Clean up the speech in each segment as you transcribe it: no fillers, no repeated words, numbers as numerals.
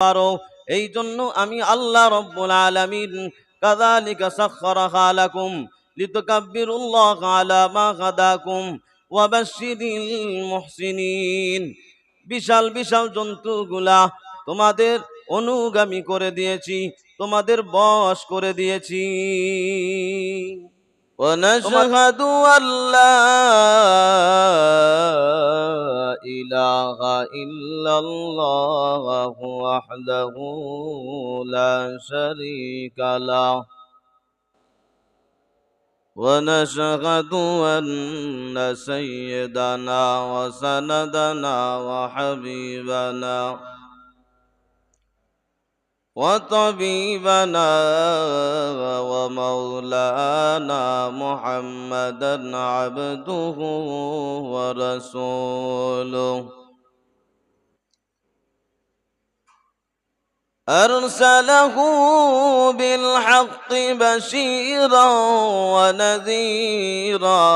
পারো। এই জন্য আমি আল্লাহ রব্বুল আলামিন কাযালিকা সাখখারাহা লাকুম লিতুকাব্বিরুল্লাহ আলা মা হাদাকুম ওয়া বাশশিরিল মুহসিনিন। বিশাল বিশাল জন্তুগুলা তোমাদের অনুগামী করে দিয়েছি, তোমাদের বশ করে দিয়েছি। ونشهد أن لا إله إلا الله وحده لا شريك له ونشهد أن سيدنا وسندنا وحبيبنا وطبيبنا ومولانا محمدا عبده ورسوله أرسله بالحق بشيرا ونذيرا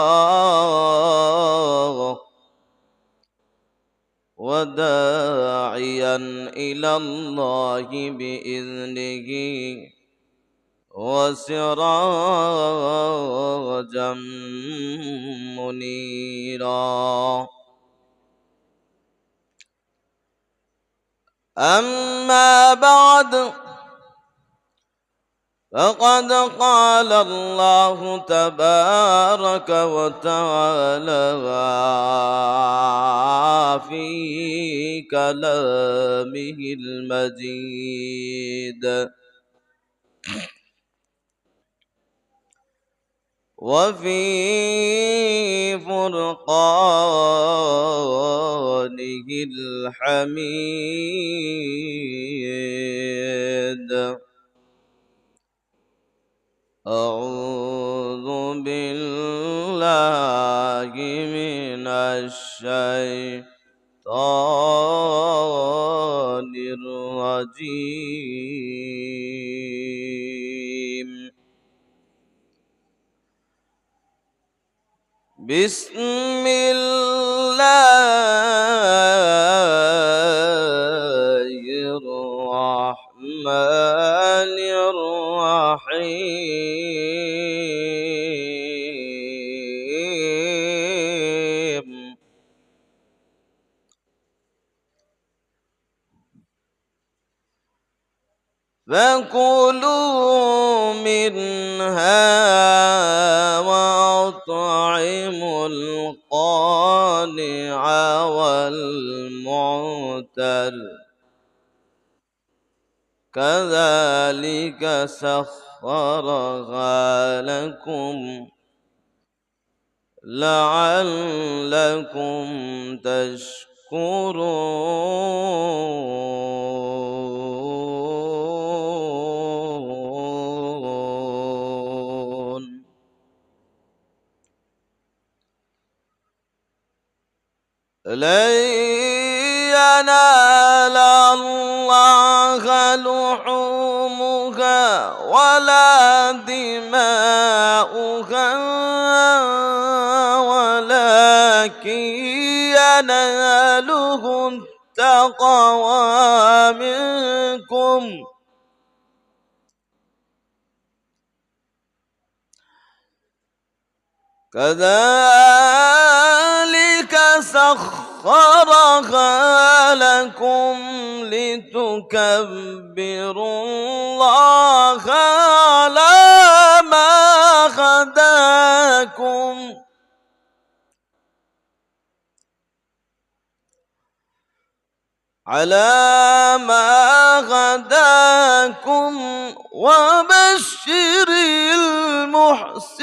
وداعيا إلى الله بإذنه وسراجا منيرا. أما بعد فقد قال الله تبارك وتعالى في كلامه المجيد وفي فرقانه الحميد. أعوذ بالله من الشيطان الرجيم. بسم الله الرحمن الرحيم. فكلوا منها وأطعموا القانع والمعتر كذلك سخرها لكم لعلكم تشكرون. لن ينال الله لحومها ولا دماؤها ولكن يناله التقوى منكم كذلك سخرها لكم لتكبروا الله على ما هداكم وبشر المحسنين.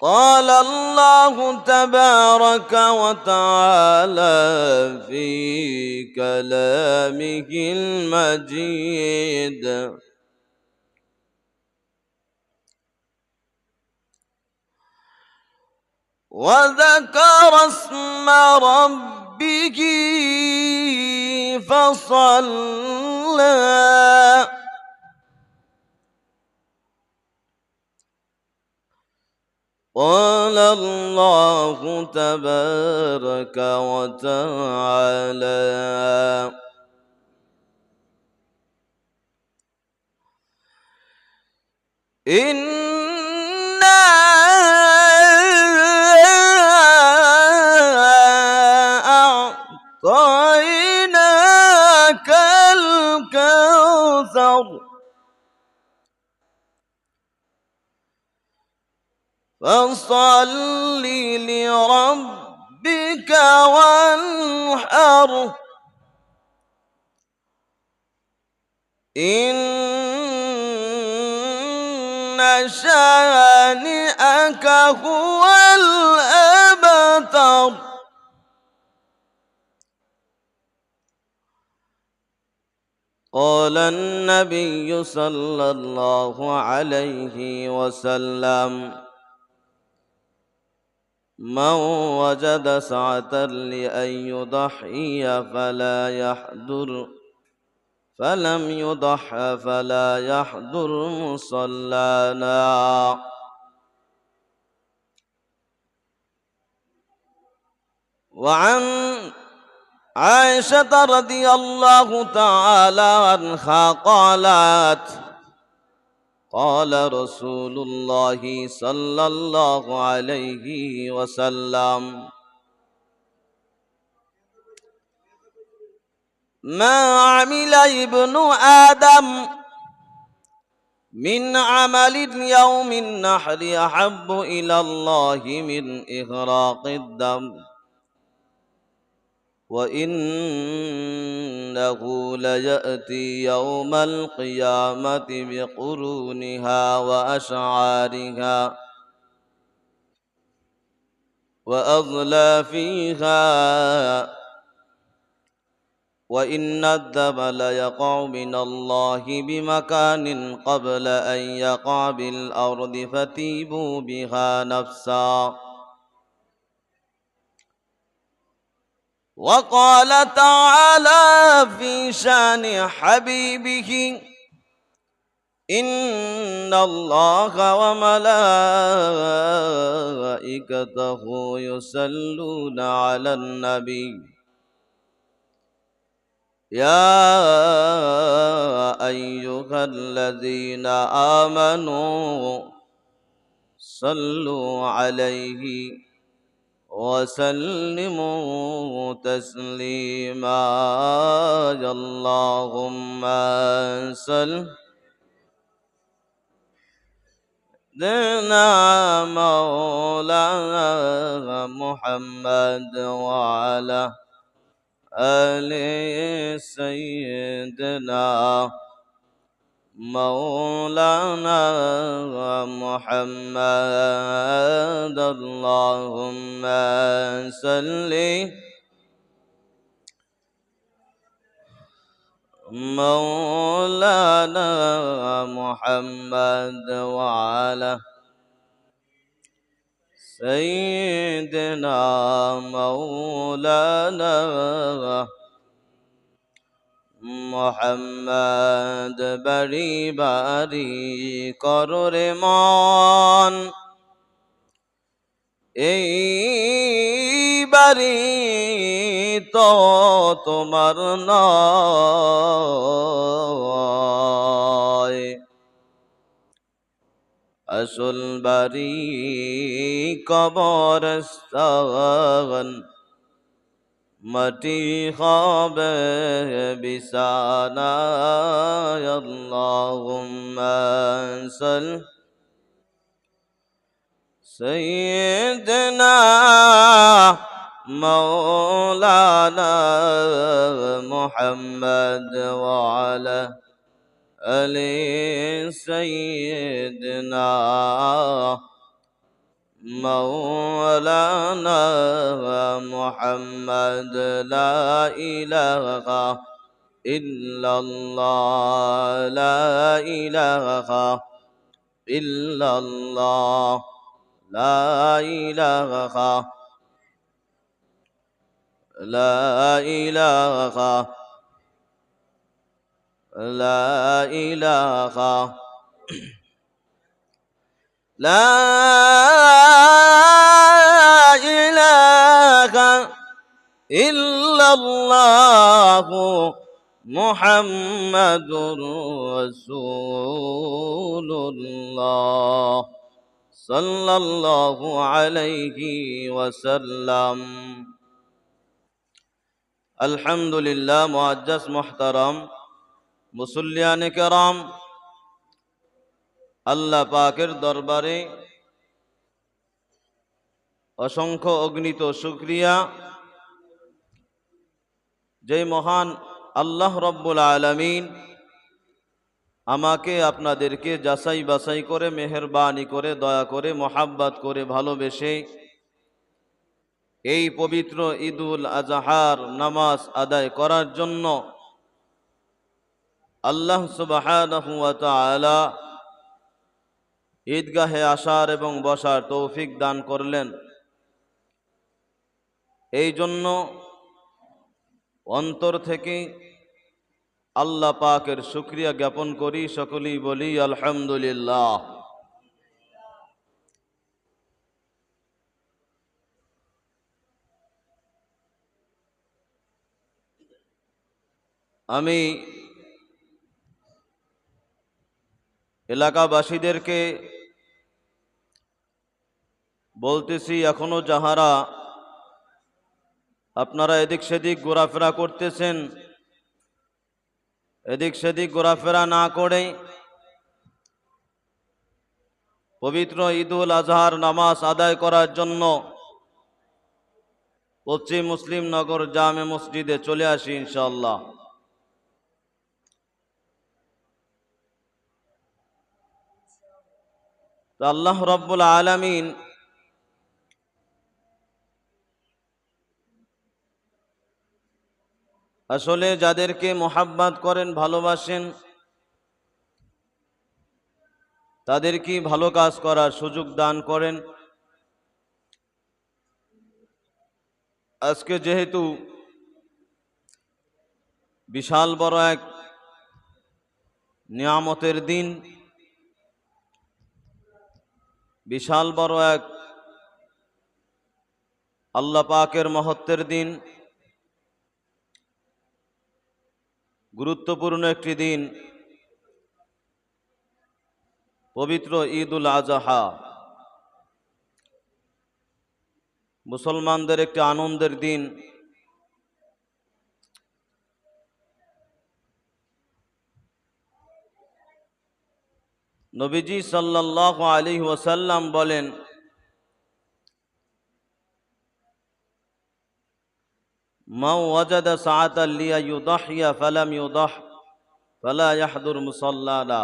قال الله تبارك وتعالى في كلامه المجيد وذكر اسم ربه فصلى قال الله تبارك وتعالى إنا أعطيناك الكوثر فصل لربك وانحر إن شانئك هو الأبتر قال النبي صلى الله عليه وسلم من وجد سعة لأن يضحي فلم يضح فلا يحضر مصلانا وعن عائشة رضي الله تعالى عنها قالت قال رسول الله صلى الله عليه وسلم ما عمل ابن آدم من عمل يوم النحر أحب إلى الله من إغراق الدم وإنه ليأتي يوم القيامة بقرونها وأشعارها وأظلافها وإن الدم ليقع من الله بمكان قبل أن يقع بالأرض فتيبوا بها نفسا وقال تعالى في شان حبيبه إن الله وملائكته يصلون على النبي يا أيها الذين آمنوا صلوا عليه وسلموا تسليما اللهم صل على مولانا محمد وعلى آل سيدنا مولانا محمد اللهم صل مولانا محمد وعلى سيدنا مولانا محمد بری باری করো রে মন এই বাড়ি তো তোমার নয় আসল বাড়ি কবরস্থান মাটি হবে বিছানা আল্লাহুম্মা সাল সাইয়্যিদিনা মাওলানা মুহাম্মদ ওয়া আলা আলি সাইয়্যিদিনা مولانا محمد لا إله إلا الله لا إله إلا الله لا إله لا إله لا إله لا إله إلا الله محمد رسول الله صلى الله عليه وسلم الحمد لله মুআজ্জাজ মুহতারাম মুসল্লিয়ান কেরাম, আল্লাহ পাকের দরবারে অসংখ্য অগণিত শুকরিয়া। যেই মহান আল্লাহ রব্বুল আলামিন আমাকে আপনাদেরকে যাচাই বাছাই করে, মেহেরবানি করে, দয়া করে, মোহাব্বত করে, ভালোবেসে এই পবিত্র ঈদুল আজহার নামাজ আদায় করার জন্য আল্লাহ সুবহানাহু ওয়া তাআলা ঈদগাহে আসার এবং বসার তৌফিক দান করলেন। এই জন্য অন্তর থেকে আল্লাহ পাকের শুকরিয়া জ্ঞাপন করি, সকলেই বলি আলহামদুলিল্লাহ। আমি এলাকাবাসীদেরকে বলতেছি, এখনো যাহারা আপনারা এদিক সেদিক ঘোরাফেরা করতেছেন, এদিক সেদিক ঘোরাফেরা না করে পবিত্র ঈদুল আজহার নামাজ আদায় করার জন্য পশ্চিম মুসলিম নগর জামে মসজিদে চলে আসি ইনশাআল্লাহ। তো আল্লাহ রব্বুল আলামিন আসলে যাদেরকে মোহাব্বত করেন, ভালোবাসেন, তাদেরকে ভালো কাজ করার সুযোগ দান করেন। আজকে যেহেতু বিশাল বড় এক নিয়ামতের দিন, বিশাল বড় এক আল্লাহ পাকের মহত্বের দিন, গুরুত্বপূর্ণ একটি দিন, পবিত্র ঈদুল আজহা মুসলমানদের একটি আনন্দের দিন। নবীজি সাল্লাল্লাহু আলাইহি ওয়াসাল্লাম বলেন, মান ওয়াজাদা সাআতান লিয়ায়ুদহিয়া ফালাম ইউদাহ ফালা ইয়াহদুর মুসাল্লানা।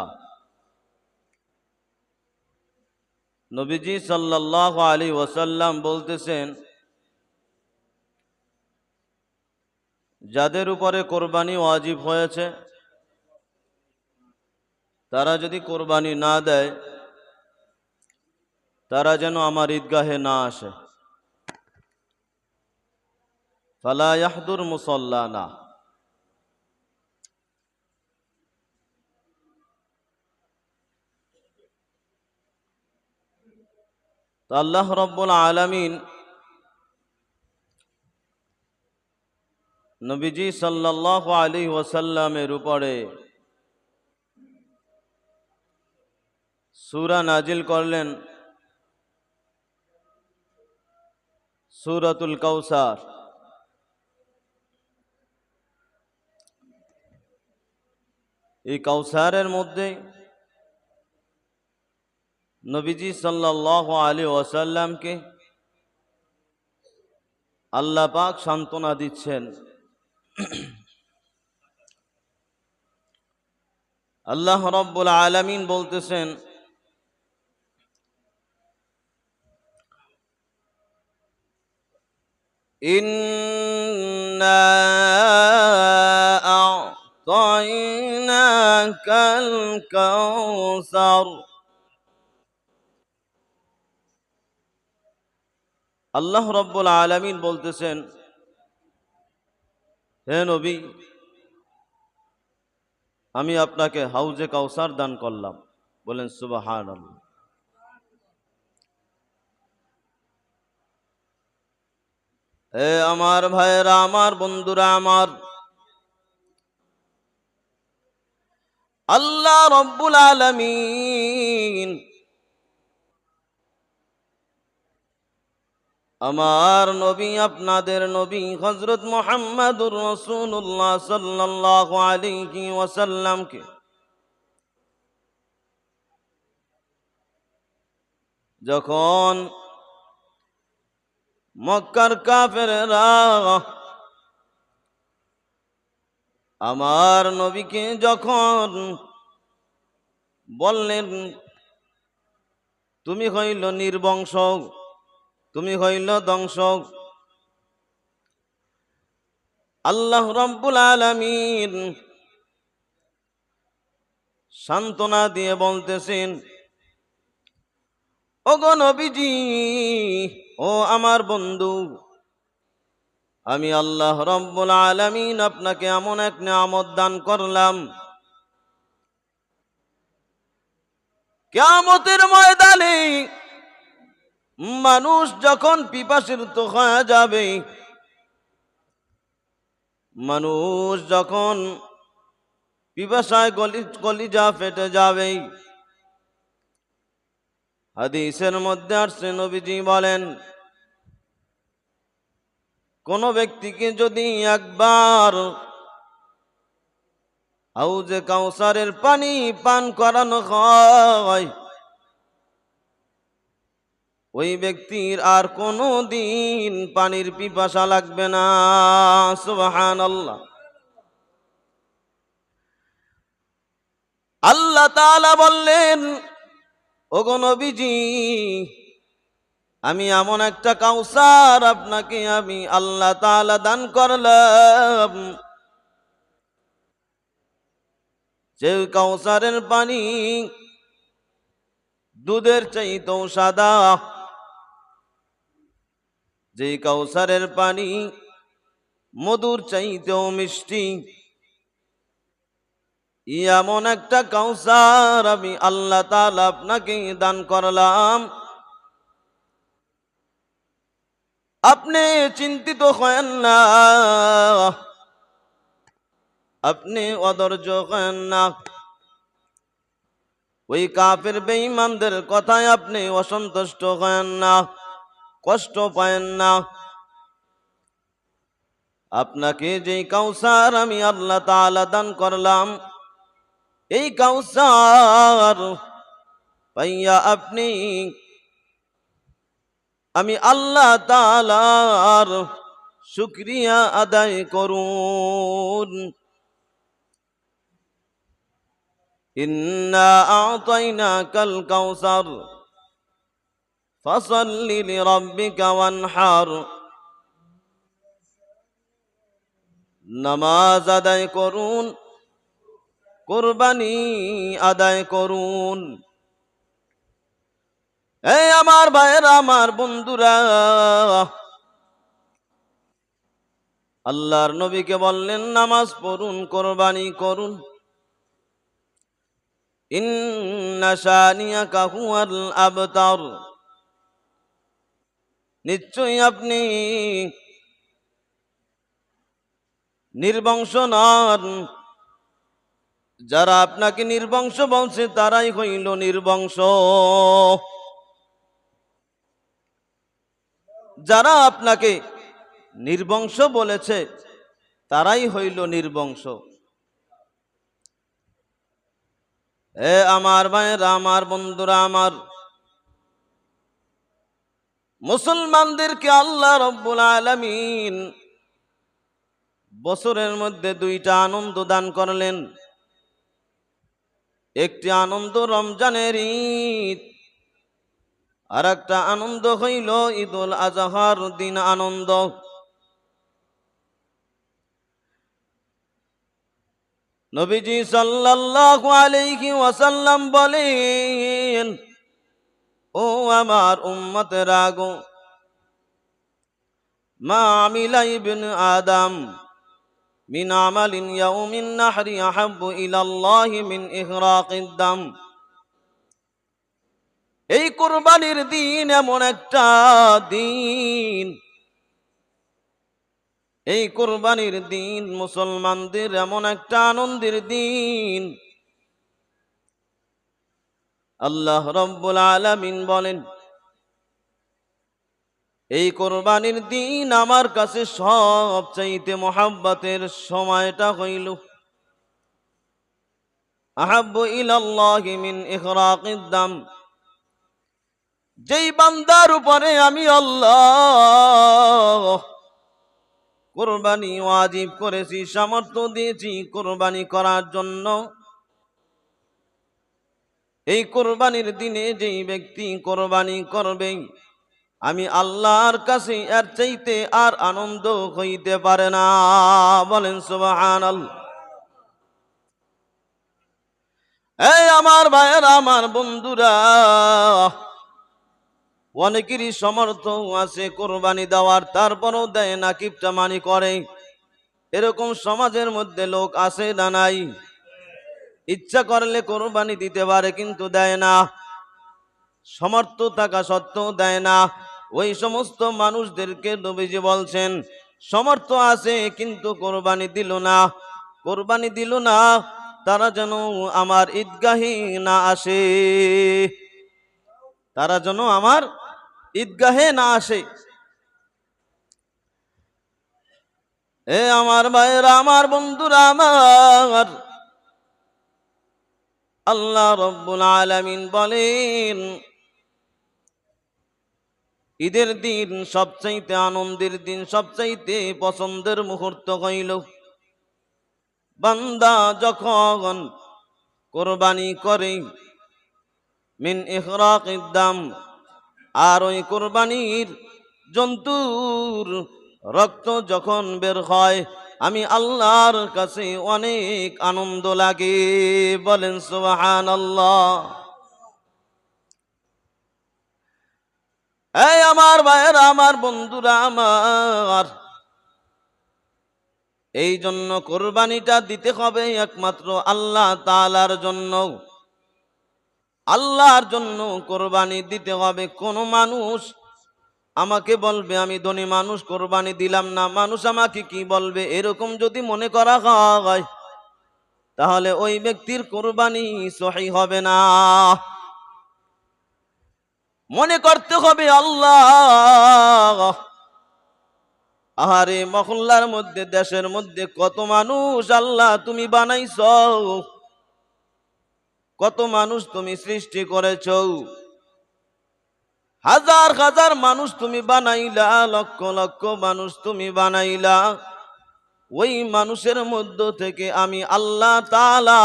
নবীজি সাল্লাল্লাহু আলাইহি ওয়াসাল্লাম বলতেছেন, যাদের উপরে কোরবানি ওয়াজিব হয়েছে তারা যদি কোরবানি না দেয়, তারা যেন আমার ঈদগাহে না আসে। ফালা ইয়াহদুর মুসাল্লানা। তো আল্লাহ রব্বুল আলামিন নবীজি সাল্লাল্লাহু আলাইহি ওয়াসাল্লামের উপরে সূরা নাজিল করলেন, সূরাতুল কাউসার। এই কাউসারের মধ্যে নবীজি সাল্লাল্লাহু আলাইহি ওয়াসাল্লামকে আল্লাহ পাক সান্ত্বনা দিচ্ছেন। আল্লাহ রব্বুল আলামিন বলতেছেন, ইন্না আ'তাইনাকাল কাউসার। আল্লাহ রব্বুল আলামিন বলতেছেন, হে নবী, আমি আপনাকে হাউজে কাউসার দান করলাম। বলেন সুবহানাল্লাহ। আমার ভাইয়েরা, আমার বন্ধুরা, আমার আল্লাহ রব্বুল আলামিন আমার নবী, আপনাদের নবী হযরত মুহাম্মদুর রাসূলুল্লাহ সাল্লাল্লাহু আলাইহি ওয়াসাল্লামকে যখন মক্কার কাফেররা আমার নবীকে যখন বললেন, তুমি হইল নির্বংশ, তুমি হইল ধ্বংস, আল্লাহ রাব্বুল আলামিন সান্ত্বনা দিয়ে বলতেছেন, ওগো নবীজি, ও আমার বন্ধু, আমি আল্লাহ রাব্বুল আলামিন আপনাকে এমন এক নিয়ামত দান করলাম, কিয়ামতের ময়দানে মানুষ যখন পিপাসিত হয়ে যাবে, মানুষ যখন পিপাসায় কলিজা ফেটে যাবে, হাদিসের মধ্যে আসছে নবীজি বলেন, কোন ব্যক্তিকে যদি একবার হাউজে কাউসারের পানি পান করানো হয়, ওই ব্যক্তির আর কোনো দিন পানির পিপাসা লাগবে না। সুবহানাল্লাহ। আল্লাহ তাআলা বললেন, ওগো নবীজি, আমি এমন একটা কাউসার আপনাকে আমি আল্লাহ তাআলা দান করলাম, যে কাউসারের পানি দুধের চাইতেও সাদা, যে কাউসারের পানি মধুর চাইতেও মিষ্টি, এমন একটা কাউসার আমি আল্লাহ তাআলা আপনাকে দান করলাম। আপনি চিন্তিত হয়েন না, আপনি অধৈর্য হয়েন না, ওই কাফের বেঈমানদের কথায় আপনি অসন্তুষ্ট হয়েন না, কষ্ট পায়েন না। আপনাকে যেই কাউসার আমি আল্লাহ তাআলা দান করলাম, এই কাউসার পাইয়া আপনি আমি আল্লাহ তাআলার শুকরিয়া আদায় করুন। ইন্না আ'তাইনাকাল কাউসার ফাসাল্লি লিরাব্বিকা ওয়ানহার। নামাজ আদায় করুন, কুরবানি আদায় করুন। এই আমার ভাইয়েরা, আমার বন্ধুরা, আল্লাহর নবীকে বললেন, নামাজ পড়ুন, কুরবানি করুন। ইন্না শানিয়াকা হুয়াল আবতার। নিশ্চয়ই আপনি নির্বংশ নন। যারা আপনাকে নির্বংশ বলছে তারাই হইল নির্বংশ। যারা আপনাকে নির্বংশ বলেছে তারাই হইল নির্বংশ। আমার ভাইয়েরা, আমার বন্ধুরা, আমার মুসলমানদেরকে আল্লাহ রাব্বুল আলামিন বছরের মধ্যে দুইটা আনন্দ দান করলেন। একটি আনন্দ রমজানের ঈদ, আর একটা আনন্দ হইল ঈদুল আজহার দিন আনন্দ। নবীজি সাল্লাল্লাহু আলাইহি ওয়াসাল্লাম বলেন, ও আমার উম্মতেরা গো, মা আমিলা ইবনে আদম মিন আমালিন ইয়াউমিন নাহরি আহাব্বু ইলাল্লাহি মিন ইহরাকিদ দাম। এই কুরবানির দিন এমন একটা দিন, এই কুরবানির দিন মুসলমানদের এমন একটা আনন্দের দিন। আল্লাহ রাব্বুল আলামিন বলেন, এই কুরবানির দিন আমার কাছে সবচাইতে মহব্বতের সময়টা হইল আহাব্বু ইলাল্লাহি মিন ইহরাকিদ দাম। যেই বান্দার উপরে আমি আল্লাহ কুরবানি ওয়াজিব করেছি, সামর্থ্য দিয়েছি কুরবানি করার জন্য, এই কুরবানির দিনে যেই ব্যক্তি কুরবানি করবে, আমি আল্লাহর কাছে এর চাইতে আর আনন্দ হইতে পারে না। বলেন সুবহানাল্লাহ। এই আমার ভাইয়েরা, আমার বন্ধুরা, অনেকেরই সমর্থ আছে কোরবানি দেওয়ার, তারপরও দেয় না, কিপটামানি করে। এরকম সমাজের মধ্যে লোক আছে না নাই? ইচ্ছা করলে কোরবানি দিতে পারে কিন্তু দেয় না, সমর্থ থাকা সত্ত্বেও দেয় না। ওই সমস্ত মানুষদেরকে নবীজি বলছেন, সমর্থ আছে কিন্তু কোরবানি দিল না, কোরবানি দিল না, তারা যেন আমার ঈদগাহে না আসে, তারা যেন আমার ঈদগাহে না আসে। এ আমার ভাইয়েরা, আমার বন্ধুরা, আমার আল্লাহ রাব্বুল আলামিন বলেন, ঈদের দিন সবচাইতে আনন্দের দিন, সবচাইতে পছন্দের মুহূর্ত হইল বান্দা যখন কোরবানি করে মিন ইহরাকিদ দাম, আর ওই কোরবানির জন্তুর রক্ত যখন বের হয়, আমি আল্লাহর কাছে অনেক আনন্দ লাগে। বলেন সুবহানাল্লাহ। এই আমার ভাইয়েরা, আমার বন্ধুরা, আমার এই জন্য কোরবানিটা দিতে হবে একমাত্র আল্লাহ তাআলার জন্য, আল্লাহর জন্য কোরবানি দিতে হবে। কোন মানুষ আমাকে বলবে আমি ধনী মানুষ কোরবানি দিলাম না, মানুষ আমাকে কি বলবে, এরকম যদি মনে করা হয়, তাহলে ওই ব্যক্তির কোরবানি সহি হবে না। মনে করতে হবে আল্লাহ, আহারে মহল্লার মধ্যে, দেশের মধ্যে কত মানুষ আল্লাহ তুমি বানাইছো, কত মানুষ তুমি সৃষ্টি করেছো, হাজার হাজার মানুষ তুমি বানাইলা, লক্ষ লক্ষ মানুষ তুমি বানাইলা। ওই মানুষের মধ্য থেকে আমি আল্লাহ তাআলা,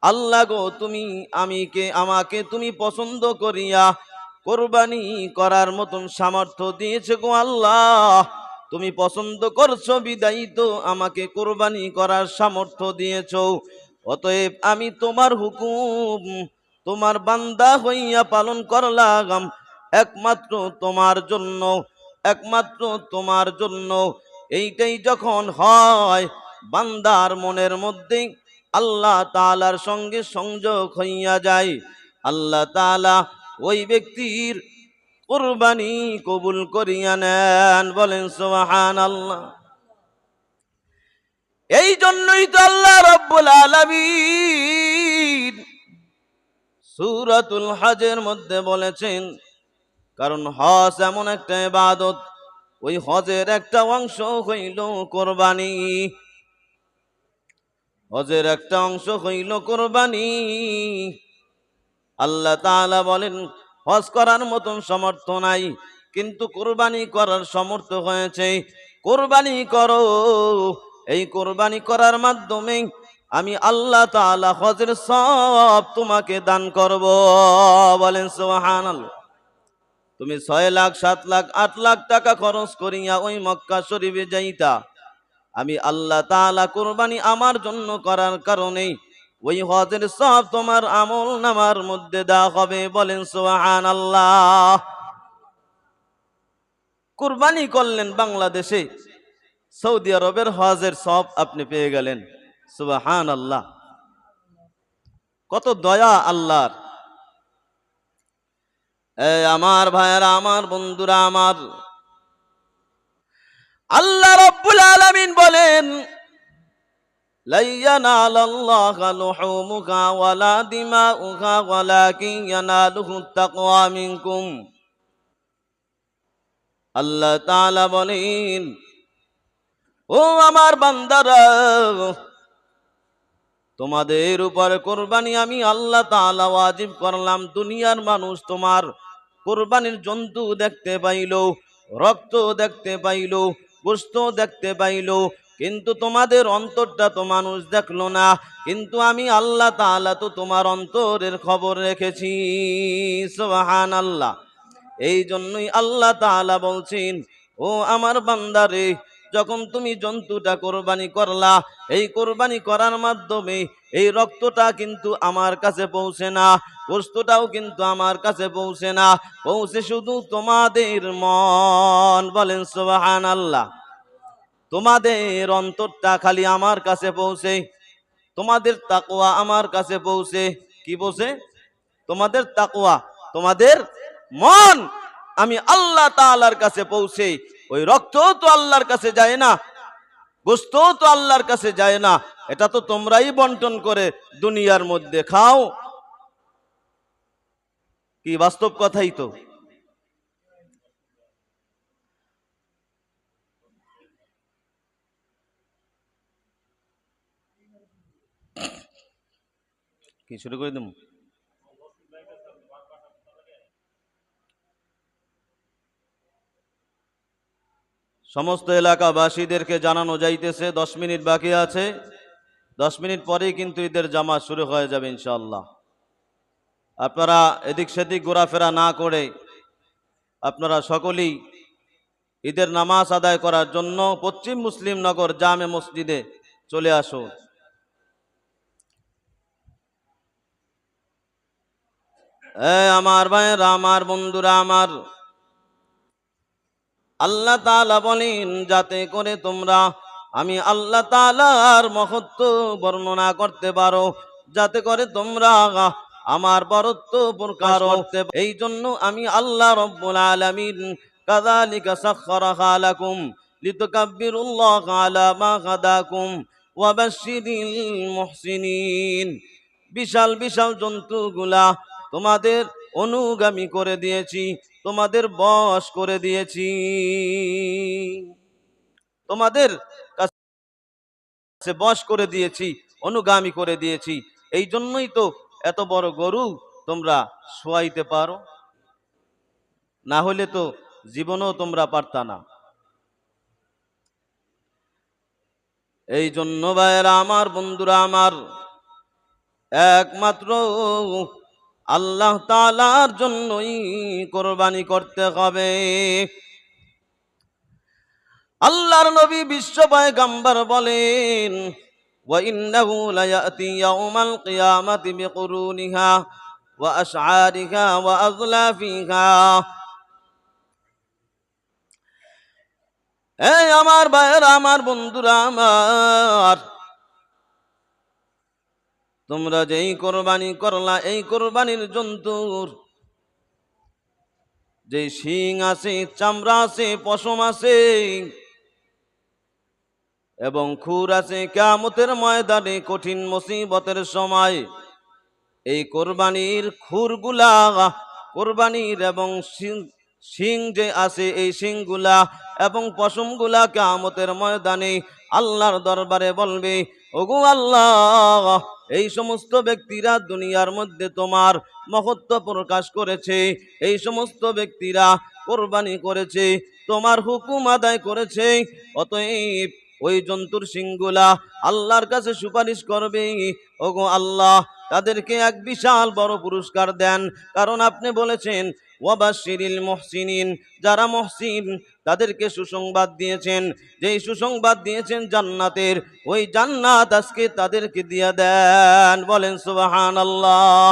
আল্লাহ গো তুমি আমাকে তুমি পছন্দ করিয়া কোরবানি করার মতন সামর্থ্য দিয়েছে গো আল্লাহ, তুমি পছন্দ করছো বিদায়ী তো আমাকে কোরবানি করার সামর্থ্য দিয়েছো। অতএব আমি তোমার হুকুম তোমার বান্দা হইয়া পালন করলাম একমাত্র তোমার জন্য, একমাত্র তোমার জন্য। এইটাই যখন হয়, বান্দার মনের মধ্যে আল্লাহ তাআলার সঙ্গে সংযোগ হইয়া যায়, আল্লাহ তাআলা ওই ব্যক্তির কুরবানি কবুল করিয়া নেন। বলেন সুবহানাল্লাহ। এই জন্যই তো আল্লাহ রাব্বুল আলামিন সূরাতুল হজের মধ্যে বলেছেন, কারণ হজ এমন একটা ইবাদত, ওই হজের একটা অংশ হইল কোরবানি, হজের একটা অংশ হইল কোরবানি। আল্লাহ তাআলা বলেন, হজ করার মতন সমর্থ নাই, কিন্তু কোরবানি করার সমর্থ হয়েছে, কোরবানি করো। এই কোরবানি করার মাধ্যমে আমি আল্লাহ তাআলা হজের সওয়াব তোমাকে দান করব। বলেন সুবহানাল্লাহ। তুমি 6 লাখ 7 লাখ 8 লাখ টাকা খরচ করিয়া ওই মক্কা শরীফে যাইতা, আমি আল্লাহ তাআলা কোরবানি আমার জন্য করার কারণে ওই হজের সওয়াব তোমার আমল নামার মধ্যে দেওয়া হবে। বলেন সুবহানাল্লাহ। কুরবানি করলেন বাংলাদেশে, সৌদি আরবের হজের সব আপনি পেয়ে গেলেন। সুবহানাল্লাহ, কত দয়া আল্লাহর। আমার ভাইয়েরা, আমার বন্ধুরা আমার, আল্লাহ রাব্বুল আলামিন বলেন, লা ইয়ানালাল্লাহু লুহুমুহা ওয়ালা দিমাউহা ওয়ালাকিন ইয়ানালুহুত তাকওয়া মিনকুম। আল্লাহ তাআলা বলেন, ও আমার বান্দারা, তোমাদের উপর কোরবানি আমি আল্লাহ তাআলা ওয়াজিব করলাম। দুনিয়ার মানুষ তোমার কোরবানির জন্তু দেখতে পাইল, রক্ত দেখতে পাইল, গোশত দেখতে পাইল, কিন্তু তোমাদের অন্তরটা তো মানুষ দেখলো না। কিন্তু আমি আল্লাহ তাআলা তো তোমার অন্তরের খবর রেখেছি। সুবহানাল্লাহ। এই জন্যই আল্লাহ তাআলা বলছেন, ও আমার বান্দারে, যখন তুমি জন্তুটা কোরবানি করলা, এই কোরবানি করার মাধ্যমে এই রক্তটা কিন্তু আমার কাছে পৌঁছে না, গোশতটাও কিন্তু আমার কাছে পৌঁছে না, পৌঁছে শুধু তোমাদের মন। বলেন সুবহানাল্লাহ। তোমাদের অন্তরটা খালি আমার কাছে পৌঁছে, তোমাদের তাকওয়া আমার কাছে পৌঁছে। কি পৌঁছে? তোমাদের তাকওয়া, তোমাদের মন আমি আল্লাহ তাআলার কাছে পৌঁছে। ওই রক্ত তো আল্লাহর কাছে যায় না, গোশত তো আল্লাহর কাছে যায় না, এটা তো তোমরাই বন্টন করে দুনিয়ার মধ্যে খাও। কি বাস্তব কথাই তো। কি শুরু করে দেব? সমস্ত এলাকাবাসীদেরকে জানানো যাইতেছে 10 মিনিট বাকি আছে। 10 মিনিট পরেই কিন্তু ঈদের জামাত শুরু হয়ে যাবে ইনশাআল্লাহ। আপনারা এদিক সেদিক ঘোরাফেরা না করে আপনারা সকলেই ঈদের নামাজ আদায় করার জন্য পশ্চিম মুসলিম নগর জামে মসজিদে চলে আসুন। আমার ভাইয়েরা, আমার বন্ধুরা আমার, আল্লাহ তাআলা বলেন, যাতে করে তোমরা আমি আল্লাহ তাআলার মহত্ব বর্ণনা করতে পারো, যাতে করে তোমরা আমার বরত্ব প্রকাশ করতে। এই জন্য আমি আল্লাহ রব্বুল আলামিন কাযালিকা সাখখারাহা লাকুম লিতুকাব্বিরুল্লাহ আলা মা হাদাকুম ওয়া বাশশিরিল মুহসিনিন। বিশাল বিশাল জন্তুগুলা তোমাদের অনুগামী করে দিয়েছি, তোমাদের বশ করে দিয়েছি, তোমাদের কাছে বশ করে দিয়েছি, অনুগামী করে দিয়েছি। এই জন্যই তো এত বড় গরু তোমরা শোয়াইতে পারো, না হলে তো জীবনও তোমরা পারতা না। এই জন্য ভাইয়েরা আমার, বন্ধুরা আমার, একমাত্র আল্লাহ তাআলার জন্যই কোরবানি করতে হবে। আল্লাহর নবী বিশ্ব পয়গম্বর বলেন, ওয়া ইন্নাহু লায়াতি ইয়াউমাল কিয়ামাতি বিকুরুনিহা ওয়া আশআরিহা ওয়া আযলাফিহা। এই আমার ভাইয়েরা, আমার বন্ধুরা আমার, তোমরা যেই কোরবানি করলা, এই কোরবানির জন্তুর যে শিং আছে, চামড়া আছে, পশম আছে এবং খুর আছে, কিয়ামতের ময়দানে কঠিন মুসিবতের সময় এই কোরবানির খুরগুলা, কোরবানির এবং শিং যে আছে, এই শিংগুলা এবং পশমগুলা কিয়ামতের ময়দানে আল্লাহর দরবারে বলবে, ওগো আল্লাহ, এই সমস্ত ব্যক্তিরা দুনিয়ার মধ্যে তোমার মহত্ব প্রকাশ করেছে, এই সমস্ত ব্যক্তিরা কোরবানি করেছে, তোমার হুকুম আদায় করেছে, অতএব ওই জন্তুর শিংগুলা আল্লাহর কাছে সুপারিশ করবে, ওগো আল্লাহ, তাদেরকে এক বিশাল বড় পুরস্কার দেন। কারণ আপনি বলেছেন, ওয়াবাশশিরিল মুহসিনিন, যারা মুহসিন তাদেরকে সুসংবাদ দিয়েছেন, যেই সুসংবাদ দিয়েছেন জান্নাতের, ওই জান্নাত আজকে তাদেরকে দিয়ে দেন। বলেন সুবহানাল্লাহ।